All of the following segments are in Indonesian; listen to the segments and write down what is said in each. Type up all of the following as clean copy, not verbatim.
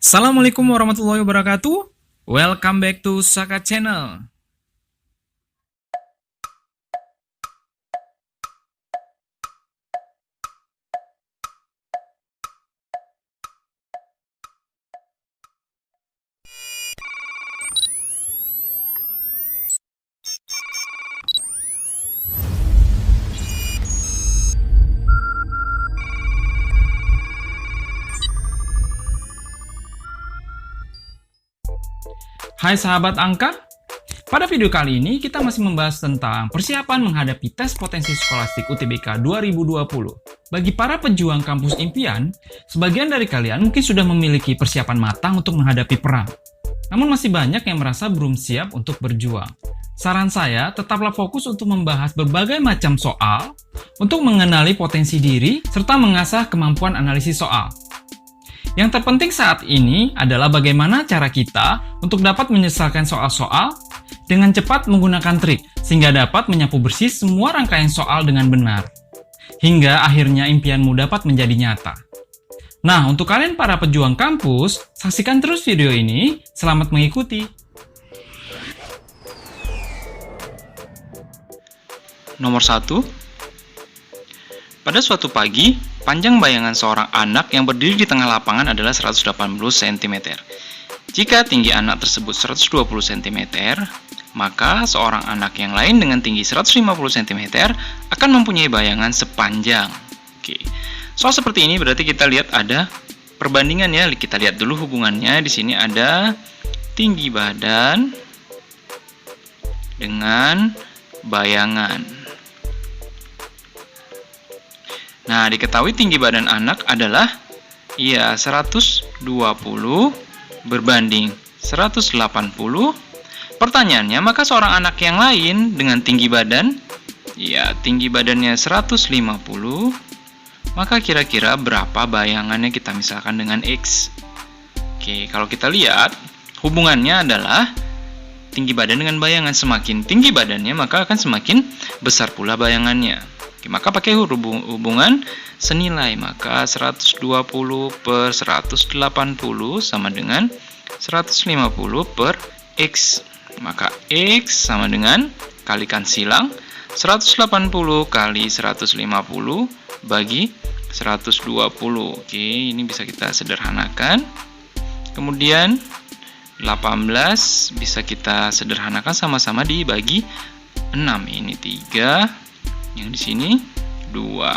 Assalamualaikum warahmatullahi wabarakatuh. Welcome back to Saka Channel. Hai sahabat angka, pada video kali ini kita masih membahas tentang persiapan menghadapi tes potensi skolastik UTBK 2020. Bagi para pejuang kampus impian, sebagian dari kalian mungkin sudah memiliki persiapan matang untuk menghadapi perang. Namun masih banyak yang merasa belum siap untuk berjuang. Saran saya, tetaplah fokus untuk membahas berbagai macam soal, untuk mengenali potensi diri, serta mengasah kemampuan analisis soal. Yang terpenting saat ini adalah bagaimana cara kita untuk dapat menyelesaikan soal-soal dengan cepat menggunakan trik, sehingga dapat menyapu bersih semua rangkaian soal dengan benar. Hingga akhirnya impianmu dapat menjadi nyata. Nah, untuk kalian para pejuang kampus, saksikan terus video ini. Selamat mengikuti. Nomor 1. Pada suatu pagi, panjang bayangan seorang anak yang berdiri di tengah lapangan adalah 180 cm. Jika tinggi anak tersebut 120 cm, maka seorang anak yang lain dengan tinggi 150 cm akan mempunyai bayangan sepanjang. Oke. Soal seperti ini berarti kita lihat ada perbandingan ya. Kita lihat dulu hubungannya. Di sini ada tinggi badan dengan bayangan. Nah, diketahui tinggi badan anak adalah 120 berbanding 180. Pertanyaannya, maka seorang anak yang lain dengan tinggi badan, tinggi badannya 150, maka kira-kira berapa bayangannya kita misalkan dengan X? Oke, kalau kita lihat, hubungannya adalah tinggi badan dengan bayangan. Semakin tinggi badannya, maka akan semakin besar pula bayangannya. Oke, maka pakai hubungan senilai, maka 120 per 180 sama dengan 150 per X. Maka X sama dengan, kalikan silang, 180 kali 150 bagi 120. Oke, ini bisa kita sederhanakan. Kemudian 18 bisa kita sederhanakan sama-sama dibagi 6. Ini 3. Yang di sini 2.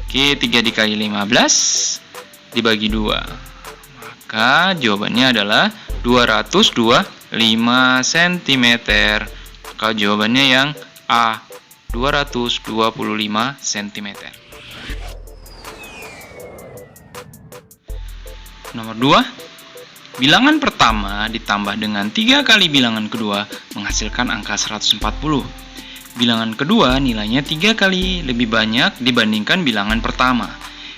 Oke, 3 dikali 15 dibagi 2. Maka jawabannya adalah 225 cm. Maka jawabannya yang A, 225 cm. Nomor 2. Bilangan pertama ditambah dengan 3 kali bilangan kedua menghasilkan angka 140. Bilangan kedua nilainya 3 kali lebih banyak dibandingkan bilangan pertama.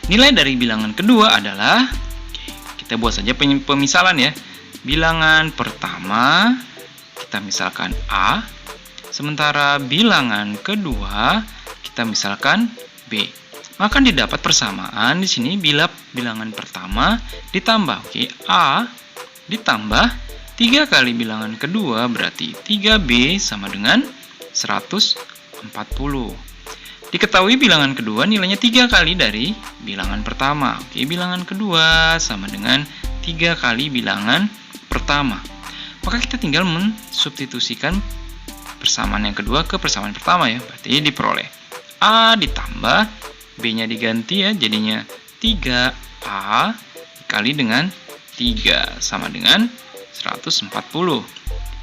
Nilai dari bilangan kedua adalah, kita buat saja pemisalan ya. Bilangan pertama kita misalkan A, sementara bilangan kedua kita misalkan B. Maka didapat persamaan di sini bila bilangan pertama ditambah. A ditambah 3 kali bilangan kedua berarti 3B sama dengan 140. Diketahui bilangan kedua nilainya 3 kali dari bilangan pertama. Oke, bilangan kedua sama dengan 3 kali bilangan pertama. Maka kita tinggal mensubstitusikan persamaan yang kedua ke persamaan pertama ya. Berarti diperoleh A ditambah B-nya diganti ya, jadinya 3A dikali dengan 3 sama dengan 140.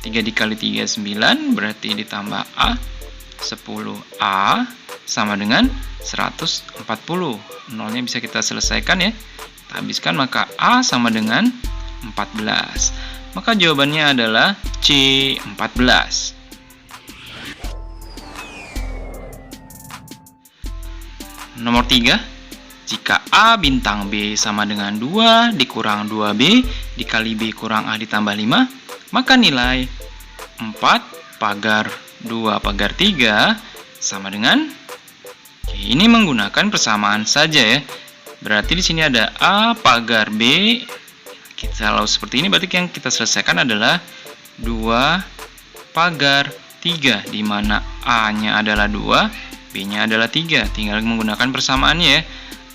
3 dikali 3, 9, berarti ditambah A, 10A, sama dengan 140. Nolnya bisa kita selesaikan ya. Kita habiskan, maka A sama dengan 14. Maka jawabannya adalah C, 14. Nomor 3. Jika A bintang B sama dengan 2 dikurang 2B dikali B kurang A ditambah 5, maka nilai 4 pagar 2 pagar 3 sama dengan, ini menggunakan persamaan saja ya. Berarti di sini ada A pagar B Kalau seperti ini berarti yang kita selesaikan adalah 2 pagar 3, di mana A-nya adalah 2, B-nya adalah 3. Tinggal menggunakan persamaannya ya.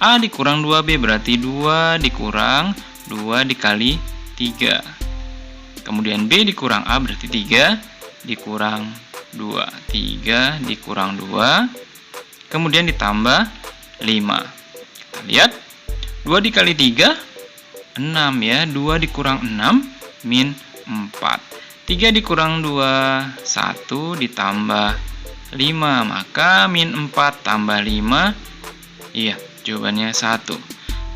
A dikurang 2B berarti 2 dikurang 2 dikali 3. Kemudian B dikurang A berarti 3 dikurang 2. 3 dikurang 2. Kemudian ditambah 5. Kita lihat. 2 dikali 3, 6 ya. 2 dikurang 6, min 4. 3 dikurang 2, 1 ditambah 5. Maka min 4 tambah 5, iya, jawabannya 1.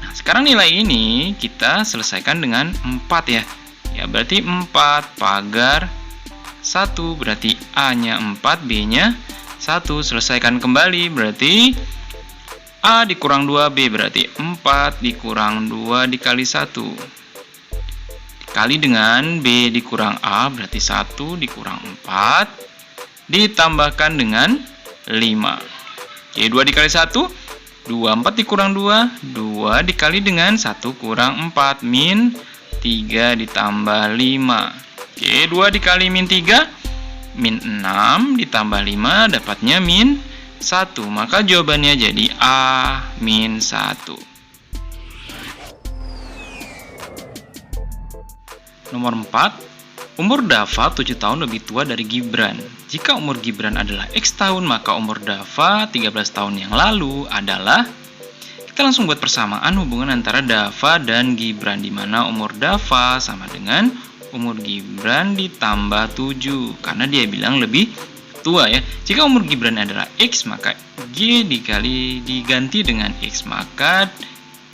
Nah, sekarang nilai ini kita selesaikan dengan 4 ya. Ya, berarti 4 pagar 1, berarti A-nya 4, B-nya 1. Selesaikan kembali, berarti A dikurang 2B, berarti 4 dikurang 2 dikali 1. Dikali dengan B dikurang A, berarti 1 dikurang 4. Ditambahkan dengan 5. Oke, 2 dikali 1, 2. 4 dikurang 2, 2 dikali dengan 1 kurang 4, min 3 ditambah 5. Oke, 2 dikali min 3, min 6 ditambah 5, dapatnya min 1. Maka jawabannya jadi A, min 1. Nomor 4. Umur Dava 7 tahun lebih tua dari Gibran. Jika umur Gibran adalah X tahun, maka umur Dava 13 tahun yang lalu adalah... Kita langsung buat persamaan hubungan antara Dava dan Gibran, di mana umur Dava sama dengan umur Gibran ditambah 7, karena dia bilang lebih tua ya. Jika umur Gibran adalah X, maka G diganti dengan X, maka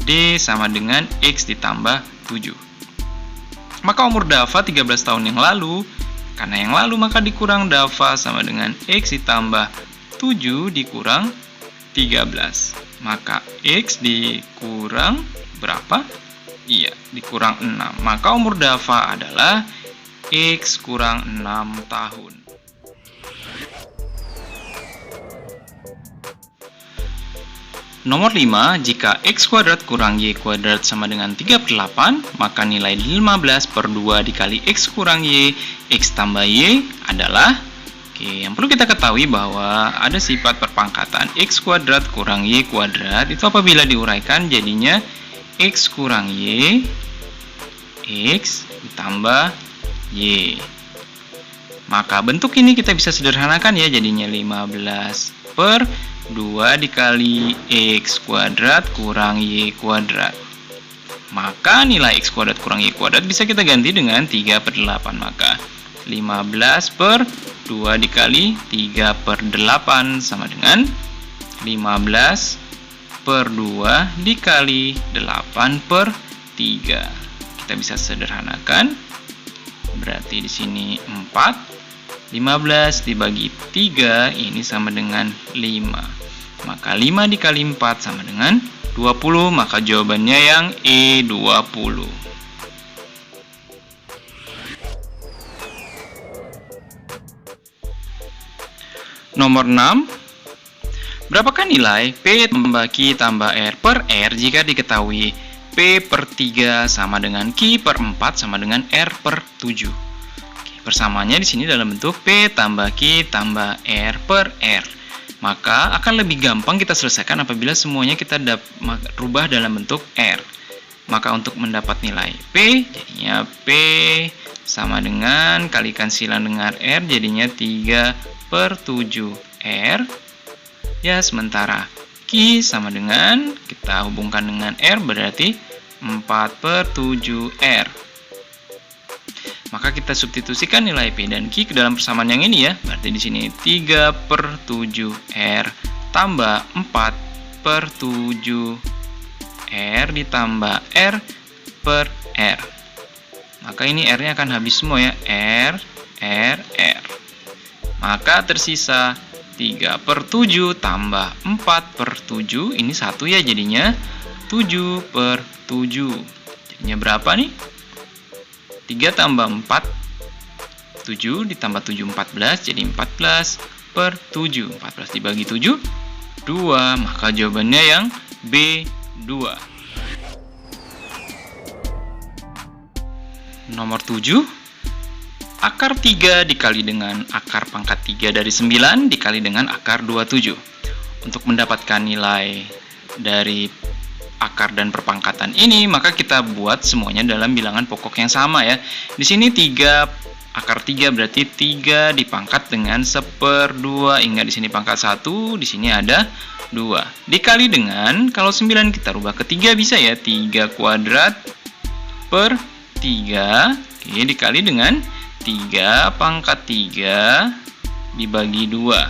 D sama dengan X ditambah 7. Maka umur Dava 13 tahun yang lalu, karena yang lalu maka dikurang Dava sama dengan X ditambah 7 dikurang 13. Maka X dikurang berapa? Iya, dikurang 6. Maka umur Dava adalah X kurang 6 tahun. Nomor 5, jika X kuadrat kurang Y kuadrat sama dengan 3/8, maka nilai 15/2 dikali X kurang Y, X tambah Y adalah... Oke, yang perlu kita ketahui bahwa ada sifat perpangkatan X kuadrat kurang Y kuadrat, itu apabila diuraikan jadinya X kurang Y, X ditambah Y. Maka bentuk ini kita bisa sederhanakan ya, jadinya 15/2 dikali X kuadrat kurang Y kuadrat. Maka nilai X kuadrat kurang Y kuadrat bisa kita ganti dengan 3/8. Maka 15/2 dikali 3/8 sama dengan 15/2 dikali 8/3. Kita bisa sederhanakan. Berarti di sini 4. 15 dibagi 3 ini sama dengan 5. Maka 5 dikali 4 sama dengan 20. Maka jawabannya yang E, 20. Nomor 6. Berapakah nilai P tambah Q tambah R per R jika diketahui P/3 sama dengan Q/4 sama dengan R/7? Persamaannya di sini dalam bentuk P tambah Q tambah R per R. Maka akan lebih gampang kita selesaikan apabila semuanya kita rubah dalam bentuk R. Maka untuk mendapat nilai P, jadinya P sama dengan kalikan silang dengan R, jadinya 3/7 R. Ya, sementara Q sama dengan, kita hubungkan dengan R, berarti 4/7 R. Maka kita substitusikan nilai P dan Q ke dalam persamaan yang ini ya. Berarti di sini 3/7 R tambah 4/7 R ditambah R per R. Maka ini R-nya akan habis semua ya. R. Maka tersisa 3/7 tambah 4/7. Ini 1 ya, jadinya 7/7. Jadinya berapa nih? 3 tambah 4, 7 ditambah 7, 14, jadi 14/7. 14 dibagi 7, 2. Maka jawabannya yang B, 2. Nomor 7, akar 3 dikali dengan akar pangkat 3 dari 9 dikali dengan akar 27. Untuk mendapatkan nilai dari akar dan perpangkatan ini, maka kita buat semuanya dalam bilangan pokok yang sama ya. Di sini 3, akar 3 berarti 3 dipangkat dengan 1/2. Ingat di sini pangkat 1, di sini ada 2. Dikali dengan, kalau 9 kita rubah ke 3 bisa ya, 3 kuadrat per 3. Oke, dikali dengan 3 pangkat 3 dibagi 2.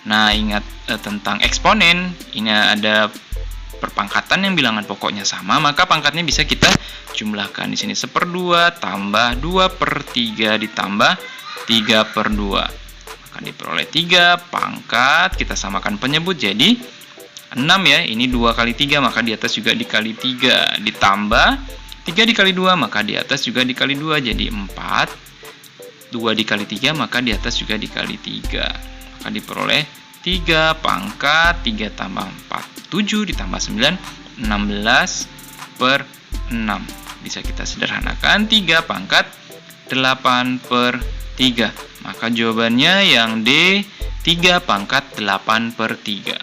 Nah, ingat tentang eksponen. Ini ada perpangkatan yang bilangan pokoknya sama, maka pangkatnya bisa kita jumlahkan. Di sini 1/2 tambah 2/3 ditambah 3/2. Maka diperoleh 3 pangkat, kita samakan penyebut jadi 6 ya. Ini 2 kali 3, maka di atas juga dikali 3. Ditambah 3 dikali 2, maka di atas juga dikali 2, jadi 4. 2 dikali 3, maka di atas juga dikali 3. Maka diperoleh 3 pangkat 3 tambah 4, 7 ditambah 9, 16/6. Bisa kita sederhanakan, 3 pangkat 8/3. Maka jawabannya yang D, 3 pangkat 8/3.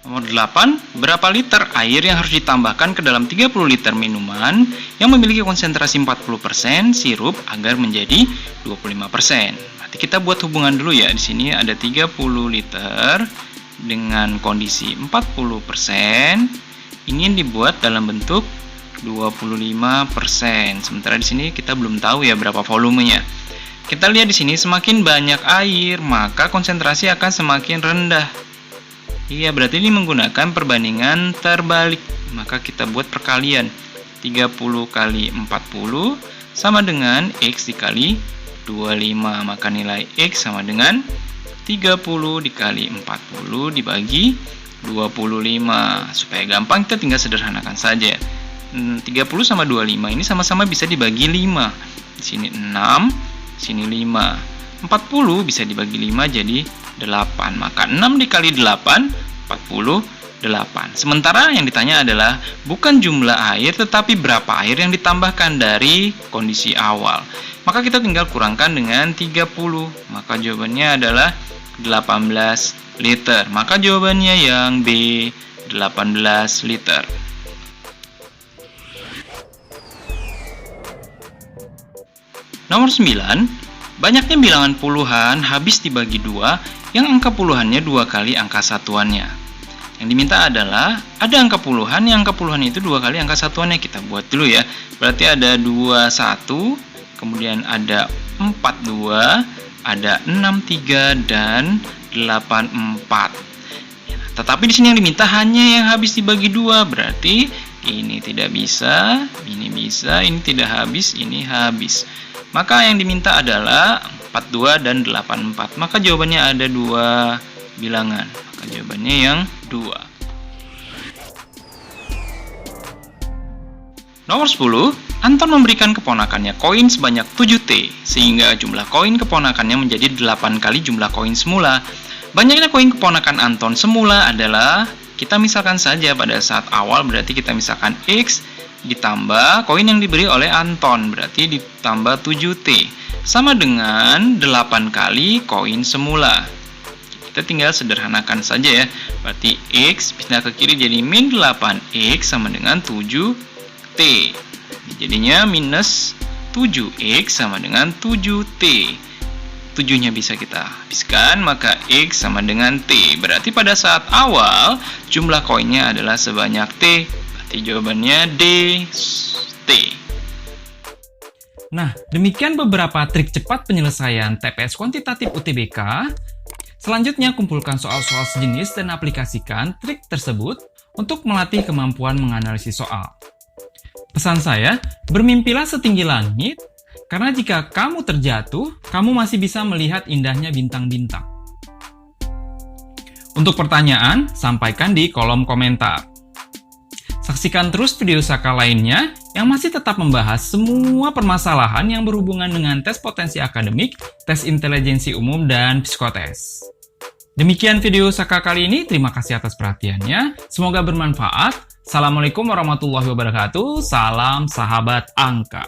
Nomor 8, berapa liter air yang harus ditambahkan ke dalam 30 liter minuman yang memiliki konsentrasi 40% sirup agar menjadi 25%? Berarti kita buat hubungan dulu ya. Di sini ada 30 liter dengan kondisi 40%. Ini dibuat dalam bentuk 25%. Sementara di sini kita belum tahu ya berapa volumenya. Kita lihat di sini semakin banyak air, maka konsentrasi akan semakin rendah. Iya, berarti ini menggunakan perbandingan terbalik. Maka kita buat perkalian. 30 kali 40 sama dengan X dikali 25. Maka nilai X sama dengan 30 dikali 40 dibagi 25. Supaya gampang kita tinggal sederhanakan saja. 30 sama 25 ini sama-sama bisa dibagi 5. Di sini 6, di sini 5. 40 bisa dibagi 5 jadi 8. Maka 6 dikali 8, 48. Sementara yang ditanya adalah bukan jumlah air, tetapi berapa air yang ditambahkan dari kondisi awal. Maka kita tinggal kurangkan dengan 30. Maka jawabannya adalah 18 liter. Maka jawabannya yang B, 18 liter. Nomor 9. Banyaknya bilangan puluhan habis dibagi 2 yang angka puluhannya 2 kali angka satuannya. Yang diminta adalah ada angka puluhan yang angka puluhan itu 2 kali angka satuannya. Kita buat dulu ya. Berarti ada 21, kemudian ada 42, ada 63 dan 84. Tetapi di sini yang diminta hanya yang habis dibagi 2. Berarti ini tidak bisa, ini bisa, ini tidak habis, ini habis. Maka yang diminta adalah 42 dan 84. Maka jawabannya ada 2 bilangan. Maka jawabannya yang 2. Nomor 10. Anton memberikan keponakannya koin sebanyak 7T, sehingga jumlah koin keponakannya menjadi 8 kali jumlah koin semula. Banyaknya koin keponakan Anton semula adalah, kita misalkan saja pada saat awal berarti kita misalkan X ditambah koin yang diberi oleh Anton, berarti ditambah 7T, sama dengan 8 kali koin semula. Kita tinggal sederhanakan saja ya. Berarti X pindah ke kiri jadi min 8X sama dengan 7T. Jadinya minus 7X sama dengan 7T. 7-nya bisa kita habiskan, maka X sama dengan T. Berarti pada saat awal jumlah koinnya adalah sebanyak T. Berarti jawabannya D, T. Nah, demikian beberapa trik cepat penyelesaian TPS kuantitatif UTBK. Selanjutnya, kumpulkan soal-soal sejenis dan aplikasikan trik tersebut untuk melatih kemampuan menganalisis soal. Pesan saya, bermimpilah setinggi langit, karena jika kamu terjatuh, kamu masih bisa melihat indahnya bintang-bintang. Untuk pertanyaan, sampaikan di kolom komentar. Saksikan terus video Saka lainnya yang masih tetap membahas semua permasalahan yang berhubungan dengan tes potensi akademik, tes intelijensi umum, dan psikotes. Demikian video Saka kali ini, terima kasih atas perhatiannya, semoga bermanfaat. Assalamualaikum warahmatullahi wabarakatuh. Salam sahabat angka.